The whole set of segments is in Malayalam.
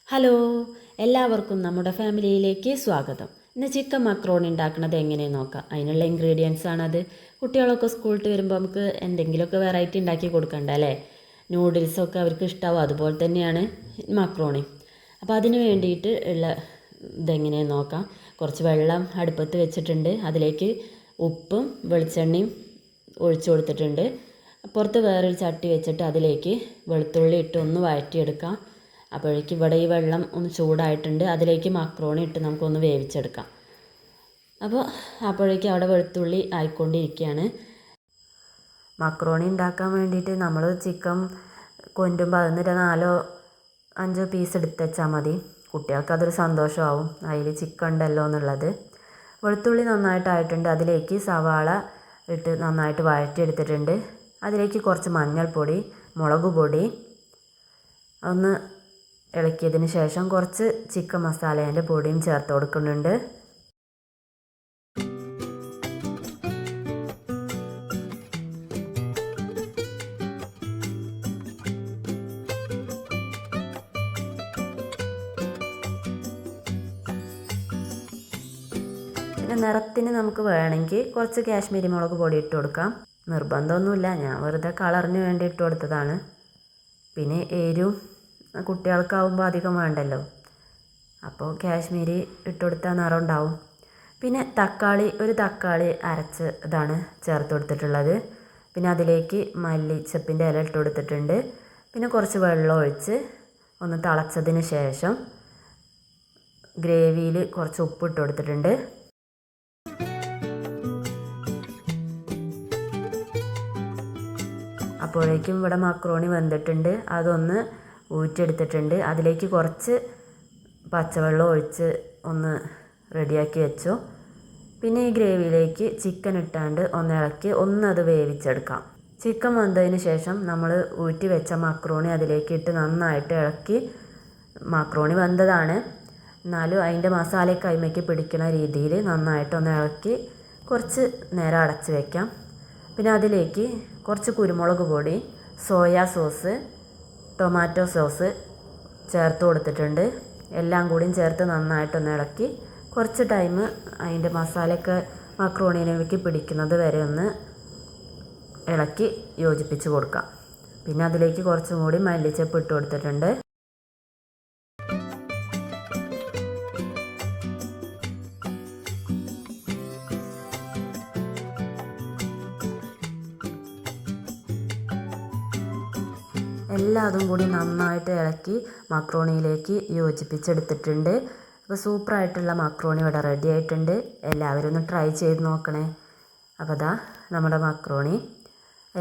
ഹലോ, എല്ലാവർക്കും നമ്മുടെ ഫാമിലിയിലേക്ക് സ്വാഗതം. ഇന്ന് ചിക്കൻ മക്രോണി ഉണ്ടാക്കുന്നത് എങ്ങനെയെന്ന് നോക്കാം. അതിനുള്ള ഇൻഗ്രീഡിയൻസ് ആണത്. കുട്ടികളൊക്കെ സ്കൂളിൽ വരുമ്പോൾ നമുക്ക് എന്തെങ്കിലുമൊക്കെ വെറൈറ്റി ഉണ്ടാക്കി കൊടുക്കണ്ട അല്ലേ? നൂഡിൽസൊക്കെ അവർക്ക് ഇഷ്ടമാവും. അതുപോലെ തന്നെയാണ് മക്രോണി. അപ്പോൾ അതിന് വേണ്ടിയിട്ട് ഉള്ള ഇതെങ്ങനെയെന്ന് നോക്കാം. കുറച്ച് വെള്ളം അടുപ്പത്ത് വെച്ചിട്ടുണ്ട്. അതിലേക്ക് ഉപ്പും വെളിച്ചെണ്ണയും ഒഴിച്ചു കൊടുത്തിട്ടുണ്ട്. പുറത്ത് വേറൊരു ചട്ടി വെച്ചിട്ട് അതിലേക്ക് വെളുത്തുള്ളി ഇട്ട് ഒന്ന് വഴറ്റിയെടുക്കാം. അപ്പോഴേക്ക് ഇവിടെ ഈ വെള്ളം ഒന്ന് ചൂടായിട്ടുണ്ട്. അതിലേക്ക് മക്രോണി ഇട്ട് നമുക്കൊന്ന് വേവിച്ചെടുക്കാം. അപ്പോഴേക്ക് അവിടെ വെളുത്തുള്ളി ആയിക്കൊണ്ടിരിക്കുകയാണ്. മക്രോണി ഉണ്ടാക്കാൻ വേണ്ടിയിട്ട് നമ്മൾ ചിക്കൻ കൊണ്ടുമ്പോൾ അതിന് 4-5 പീസ് എടുത്ത് വെച്ചാൽ മതി. കുട്ടികൾക്ക് അതൊരു സന്തോഷമാവും, അതിൽ ചിക്കൻ ഉണ്ടല്ലോ എന്നുള്ളത്. വെളുത്തുള്ളി നന്നായിട്ടായിട്ടുണ്ട്. അതിലേക്ക് സവാള ഇട്ട് നന്നായിട്ട് വഴറ്റിയെടുത്തിട്ടുണ്ട്. അതിലേക്ക് കുറച്ച് മഞ്ഞൾപ്പൊടി, മുളക് പൊടി ഒന്ന് ഇളക്കിയതിന് ശേഷം കുറച്ച് ചിക്കൻ മസാലേൻ്റെ പൊടിയും ചേർത്ത് കൊടുക്കുന്നുണ്ട്. പിന്നെ നിറത്തിന് നമുക്ക് വേണമെങ്കിൽ കുറച്ച് കാശ്മീരി മുളക് പൊടി ഇട്ട് കൊടുക്കാം. നിർബന്ധമൊന്നുമില്ല, ഞാൻ വെറുതെ കളറിന് വേണ്ടി ഇട്ട് കൊടുത്തതാണ്. പിന്നെ എരിവും കുട്ടികൾക്കാവുമ്പോൾ അധികം വേണ്ടല്ലോ, അപ്പോൾ കാശ്മീരി ഇട്ട് കൊടുത്താൽ നിറം ഉണ്ടാവും. പിന്നെ ഒരു തക്കാളി അരച്ച് ഇതാണ് ചേർത്ത് കൊടുത്തിട്ടുള്ളത്. പിന്നെ അതിലേക്ക് മല്ലിച്ചപ്പിൻ്റെ ഇല ഇട്ട് കൊടുത്തിട്ടുണ്ട്. പിന്നെ കുറച്ച് വെള്ളം ഒഴിച്ച് ഒന്ന് തിളച്ചതിന് ശേഷം ഗ്രേവിയിൽ കുറച്ച് ഉപ്പ് ഇട്ട് കൊടുത്തിട്ടുണ്ട്. അപ്പോഴേക്കും ഇവിടെ മക്രോണി വെന്തിട്ടുണ്ട്. അതൊന്ന് ഊറ്റിയെടുത്തിട്ടുണ്ട്. അതിലേക്ക് കുറച്ച് പച്ചവെള്ളം ഒഴിച്ച് ഒന്ന് റെഡിയാക്കി വെച്ചു. പിന്നെ ഈ ഗ്രേവിയിലേക്ക് ചിക്കൻ ഇട്ടാണ്ട് ഒന്ന് ഇളക്കി അത് വേവിച്ചെടുക്കാം. ചിക്കൻ വെന്തതിന് ശേഷം നമ്മൾ ഊറ്റി വെച്ച മക്രോണി അതിലേക്ക് ഇട്ട് നന്നായിട്ട് ഇളക്കി. മക്രോണി വെന്തതാണ്, എന്നാലും അതിൻ്റെ മസാലയൊക്കെ കൈമയ്ക്ക് പിടിക്കുന്ന രീതിയിൽ നന്നായിട്ടൊന്ന് ഇളക്കി കുറച്ച് നേരം അടച്ച് വയ്ക്കാം. പിന്നെ അതിലേക്ക് കുറച്ച് കുരുമുളക് പൊടി, സോയാ സോസ്, ടൊമാറ്റോ സോസ് ചേർത്ത് കൊടുത്തിട്ടുണ്ട്. എല്ലാം കൂടിയും ചേർത്ത് നന്നായിട്ടൊന്ന് ഇളക്കി കുറച്ച് ടൈം അതിൻ്റെ മസാലയൊക്കെ മക്രോണിയിലേക്ക് പിടിക്കുന്നത് വരെ ഒന്ന് ഇളക്കി യോജിപ്പിച്ച് കൊടുക്കാം. പിന്നെ അതിലേക്ക് കുറച്ചും കൂടി മല്ലിച്ചപ്പ് ഇട്ട് കൊടുത്തിട്ടുണ്ട്. എല്ലാതും കൂടി നന്നായിട്ട് ഇളക്കി മക്രോണിയിലേക്ക് യോജിപ്പിച്ചെടുത്തിട്ടുണ്ട്. അപ്പോൾ സൂപ്പറായിട്ടുള്ള മക്രോണി ഇവിടെ റെഡി ആയിട്ടുണ്ട്. എല്ലാവരും ഒന്ന് ട്രൈ ചെയ്ത് നോക്കണേ. അപ്പോൾ നമ്മുടെ മക്രോണി.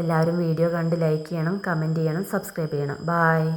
എല്ലാവരും വീഡിയോ കണ്ട് ലൈക്ക് ചെയ്യണം, കമൻറ്റ് ചെയ്യണം, സബ്സ്ക്രൈബ് ചെയ്യണം. ബായ്.